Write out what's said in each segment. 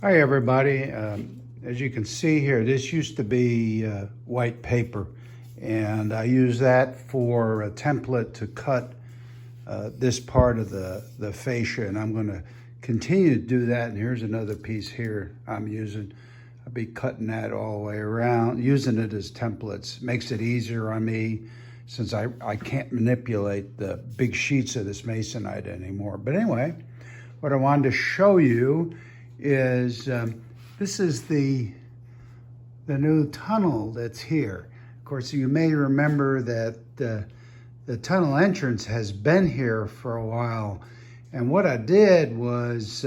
Hi everybody. As you can see here, this used to be white paper, and I use that for a template to cut this part of the fascia, and I'm going to continue to do that. And here's another piece here I'm using. I'll be cutting that all the way around, using it as templates. Makes it easier on me since I can't manipulate the big sheets of this masonite anymore. But anyway, what I wanted to show you is this is the new tunnel that's here. Of course, you may remember that the tunnel entrance has been here for a while, and what I did was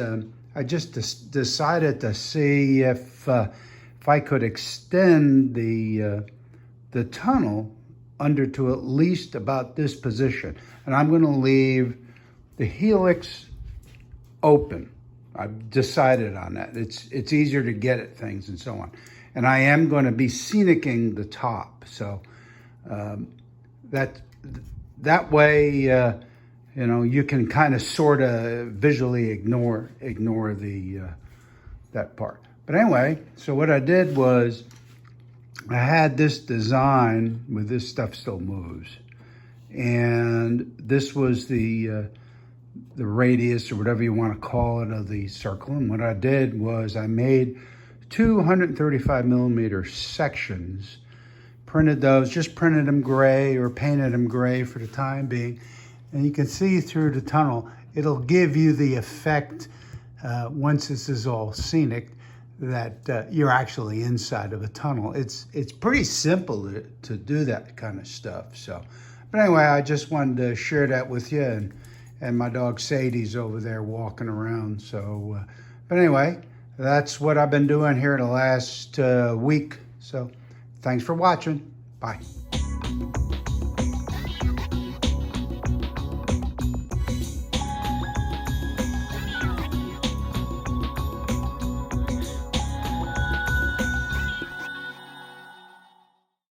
I just decided to see if I could extend the tunnel under to at least about this position, and I'm going to leave the helix open. I've decided on that. It's easier to get at things and so on. And I am going to be scenicking the top. So that way, you know, you can kind of sort of visually ignore that part. But anyway, so what I did was I had this design with this stuff still moves. And this was the radius or whatever you want to call it of the circle. And what I did was I made 235 millimeter sections, printed those, just printed them gray or painted them gray for the time being. And you can see through the tunnel, it'll give you the effect once this is all scenic that you're actually inside of a tunnel. It's pretty simple to do that kind of stuff. So, but anyway, I just wanted to share that with you, and my dog Sadie's over there walking around. So, but anyway, that's what I've been doing here the last week. So thanks for watching. Bye.